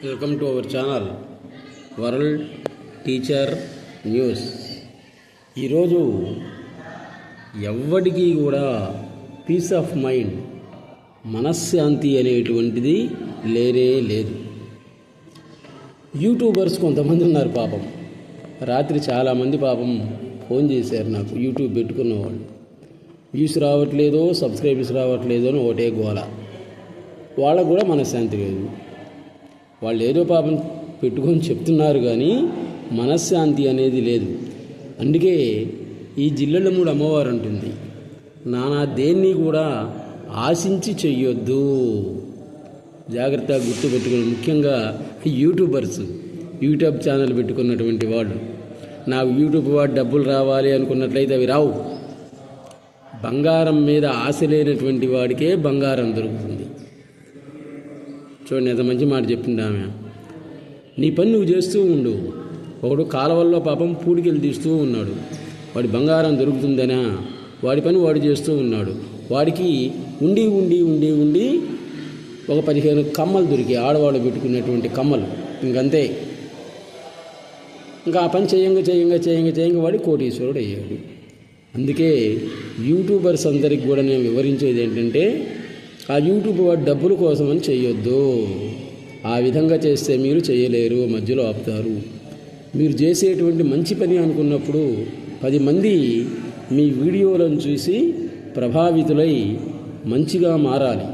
Welcome to our channel world teacher news. ఈరోజు ఎవ్వడికి కూడా piece of mind, మనశ్శాంతి అనేటువంటిది లేనే లేదు. యూట్యూబర్స్ కొంతమంది ఉన్నారు పాపం. రాత్రి చాలామంది పాపం ఫోన్ చేశారు నాకు, యూట్యూబ్ పెట్టుకున్న వాళ్ళు. వ్యూస్ రావట్లేదో, సబ్స్క్రైబర్స్ రావట్లేదో అని ఒకటే గోల. వాళ్ళకు కూడా మనశ్శాంతి లేదు. వాళ్ళు ఏదో పాపం పెట్టుకొని చెప్తున్నారు కానీ మనశ్శాంతి అనేది లేదు. అందుకే ఈ జిల్లెళ్ళమూడి అమ్మవారు అంటుంది, నానా దేన్ని కూడా ఆశించి చెయ్యొద్దు. జాగ్రత్తగా గుర్తుపెట్టుకుని, ముఖ్యంగా యూట్యూబర్స్, యూట్యూబ్ ఛానల్ పెట్టుకున్నటువంటి వాళ్ళు, నాకు యూట్యూబ్ వాడు డబ్బులు రావాలి అనుకున్నట్లయితే అవి రావు. బంగారం మీద ఆశ లేనటువంటి వాడికే బంగారం దొరుకుతుంది. చూడండి, ఎంత మంచి మాట చెప్పింది ఆమె. నీ పని నువ్వు చేస్తూ ఉండు. ఒకడు కాలవల్లో పాపం పూడికెళ్ళి తీస్తూ ఉన్నాడు, వాడి బంగారం దొరుకుతుందనా? వాడి పని వాడు చేస్తూ ఉన్నాడు. వాడికి ఉండి ఉండి ఉండి ఉండి ఒక 15 కమ్మలు దొరికి, ఆడవాళ్ళు పెట్టుకున్నటువంటి కమ్మలు. ఇంకంతే. ఇంకా ఆ పని చేయంగా చేయంగా చేయంగా చేయంగా వాడి కోటీశ్వరుడు అయ్యాడు. అందుకే యూట్యూబర్స్ అందరికి కూడా నేను వివరించేది ఏంటంటే, ఆ యూట్యూబ్ వాడు డబ్బుల కోసమని చేయొద్దు. ఆ విధంగా చేస్తే మీరు చేయలేరు, మధ్యలో ఆపుతారు. మీరు చేసేటువంటి మంచి పని అనుకున్నప్పుడు 10 మంది మీ వీడియోలను చూసి ప్రభావితులై మంచిగా మారాలి.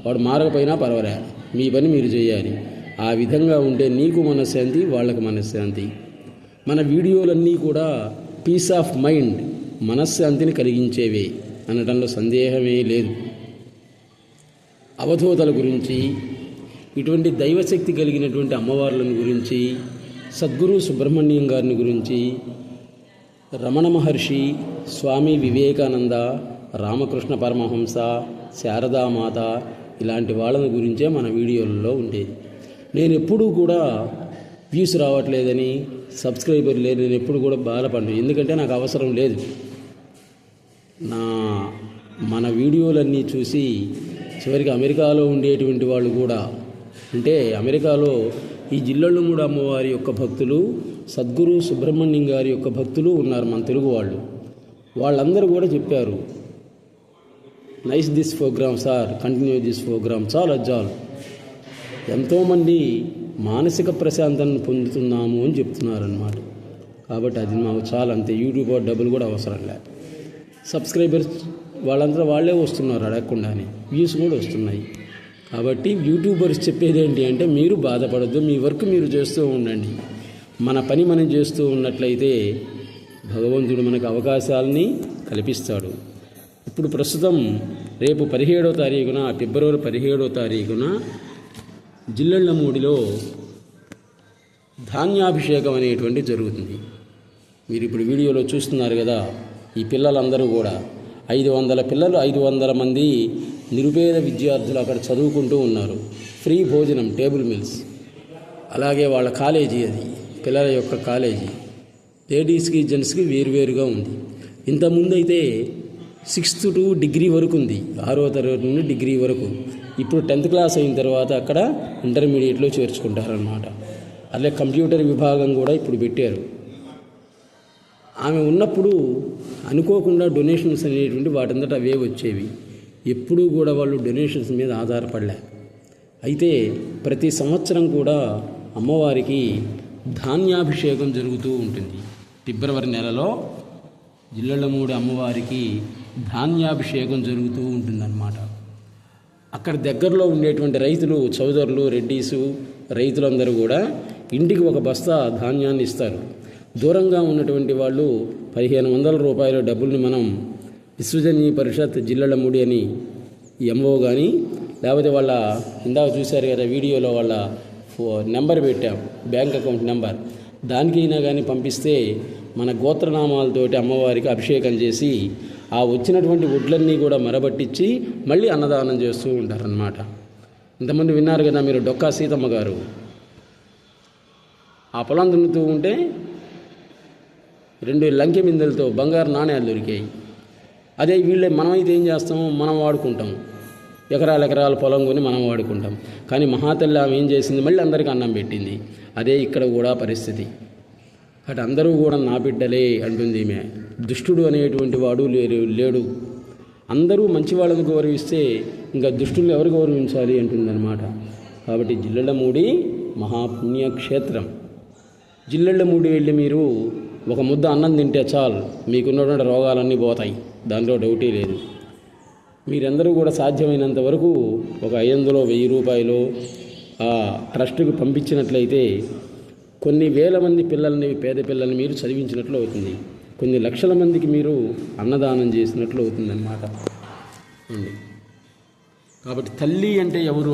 వాడు మారకపోయినా పర్వాలే, మీ పని మీరు చేయాలి. ఆ విధంగా ఉంటే నీకు మనశ్శాంతి, వాళ్ళకు మనశ్శాంతి. మన వీడియోలన్నీ కూడా పీస్ ఆఫ్ మైండ్, మనశ్శాంతిని కలిగించేవే అనడంలో సందేహమే లేదు. అవధూతల గురించి, ఇటువంటి దైవశక్తి కలిగినటువంటి అమ్మవార్లను గురించి, సద్గురు సుబ్రహ్మణ్యం గారిని గురించి, రమణ మహర్షి, స్వామి వివేకానంద, రామకృష్ణ పరమహంస, శారదామాత, ఇలాంటి వాళ్ళని గురించే మన వీడియోలలో ఉండేది. నేను ఎప్పుడూ కూడా వ్యూస్ రావట్లేదని, సబ్స్క్రైబర్ లేదు, నేను ఎప్పుడు కూడా బాధపడను. ఎందుకంటే నాకు అవసరం లేదు. మన వీడియోలన్నీ చూసి చివరికి అమెరికాలో ఉండేటువంటి వాళ్ళు కూడా, అంటే అమెరికాలో ఈ జిల్లెళ్ళమూడి అమ్మవారి యొక్క భక్తులు, సద్గురు సుబ్రహ్మణ్యం గారి యొక్క భక్తులు ఉన్నారు, మన తెలుగు వాళ్ళు. వాళ్ళందరూ కూడా చెప్పారు, nice this program sir, continue this program, చాలు. ఎంతోమంది మానసిక ప్రశాంతతను పొందుతున్నాము అని చెప్తున్నారన్నమాట. కాబట్టి అది మాకు చాలా. అంతే. యూట్యూబ్ డబ్బులు కూడా అవసరం లేదు. సబ్స్క్రైబర్స్ వాళ్ళంతా వాళ్ళే వస్తున్నారు అడగకుండానే, వ్యూస్ కూడా వస్తున్నాయి. కాబట్టి యూట్యూబర్స్ చెప్పేది ఏంటి అంటే, మీరు బాధపడద్దు, మీ వర్క్ మీరు చేస్తూ ఉండండి. మన పని మనం చేస్తూ ఉన్నట్లయితే భగవంతుడు మనకు అవకాశాలని కల్పిస్తాడు. ఇప్పుడు ప్రస్తుతం రేపు 17వ తారీఖున, ఫిబ్రవరి 17వ తారీఖున జిల్లెళ్ళమూడిలో ధాన్యాభిషేకం అనేటువంటి జరుగుతుంది. మీరు ఇప్పుడు వీడియోలో చూస్తున్నారు కదా. ఈ పిల్లలందరూ కూడా 500 పిల్లలు, 500 మంది నిరుపేద విద్యార్థులు అక్కడ చదువుకుంటూ ఉన్నారు. ఫ్రీ భోజనం, టేబుల్ మీల్స్. అలాగే వాళ్ళ కాలేజీ, అది పిల్లల యొక్క కాలేజీ. లేడీస్కి, జెంట్స్కి వేరువేరుగా ఉంది. ఇంతకుముందు అయితే 6th to డిగ్రీ వరకు ఉంది, 6వ తరగతి నుండి డిగ్రీ వరకు. ఇప్పుడు 10th క్లాస్ అయిన తర్వాత అక్కడ ఇంటర్మీడియట్లో చేర్చుకుంటారనమాట. అలాగే కంప్యూటర్ విభాగం కూడా ఇప్పుడు పెట్టారు. ఆమె ఉన్నప్పుడు అనుకోకుండా డొనేషన్స్ అనేటువంటి వాటంతట అవే వచ్చేవి. ఎప్పుడూ కూడా వాళ్ళు డొనేషన్స్ మీద ఆధారపడలే. అయితే ప్రతి సంవత్సరం కూడా అమ్మవారికి ధాన్యాభిషేకం జరుగుతూ ఉంటుంది. ఫిబ్రవరి నెలలో జిల్లెళ్ళమూడి అమ్మవారికి ధాన్యాభిషేకం జరుగుతూ ఉంటుందన్నమాట. అక్కడ దగ్గరలో ఉండేటువంటి రైతులు, చౌదరులు, రెడ్డీసు, రైతులందరూ కూడా ఇంటికి ఒక బస్తా ధాన్యాన్ని ఇస్తారు. దూరంగా ఉన్నటువంటి వాళ్ళు 1500 రూపాయల డబ్బుల్ని మనం విశ్వజనీయ పరిషత్ జిల్లెళ్ళమూడి అని ఎంఓ కానీ, లేకపోతే వాళ్ళ ఇందాక చూశారు కదా వీడియోలో, వాళ్ళ నెంబర్ పెట్టాం, బ్యాంక్ అకౌంట్ నెంబర్, దానికైనా కానీ పంపిస్తే మన గోత్రనామాలతోటి అమ్మవారికి అభిషేకం చేసి ఆ వచ్చినటువంటి వడ్లన్నీ కూడా మరబట్టించి మళ్ళీ అన్నదానం చేస్తూ ఉంటారన్నమాట. ఇంతమంది విన్నారు కదా మీరు, డొక్కా సీతమ్మ గారు ఆ పొలం దున్నుతూ ఉంటే 2 లంకె మిందలతో బంగారు నాణ్యాలు దొరికాయి. అదే వీళ్ళే మనమైతే ఏం చేస్తాము, మనం వాడుకుంటాం. ఎకరాల పొలం కొని మనం వాడుకుంటాం. కానీ మహాతల్లి ఆమె ఏం చేసింది, మళ్ళీ అందరికీ అన్నం పెట్టింది. అదే ఇక్కడ కూడా పరిస్థితి. అటు అందరూ కూడా నా బిడ్డలే అంటుంది ఈమె. దుష్టుడు అనేటువంటి వాడు లేడు. అందరూ మంచి వాళ్ళని గౌరవిస్తే ఇంకా దుష్టులు ఎవరు గౌరవించాలి అంటుందన్నమాట. కాబట్టి జిల్లెళ్ళమూడి మహాపుణ్యక్షేత్రం. జిల్లెళ్ళమూడి వెళ్ళి మీరు ఒక ముద్ద అన్నం తింటే చాలు, మీకున్నటువంటి రోగాలన్నీ పోతాయి, దాంట్లో డౌటే లేదు. మీరందరూ కూడా సాధ్యమైనంత వరకు ఒక 500 1000 రూపాయలు ఆ ట్రస్ట్కి పంపించినట్లయితే కొన్ని వేల మంది పిల్లల్ని, పేద పిల్లల్ని మీరు చదివించినట్లు అవుతుంది. కొన్ని లక్షల మందికి మీరు అన్నదానం చేసినట్లు అవుతుందన్నమాట. కాబట్టి తల్లి అంటే ఎవరు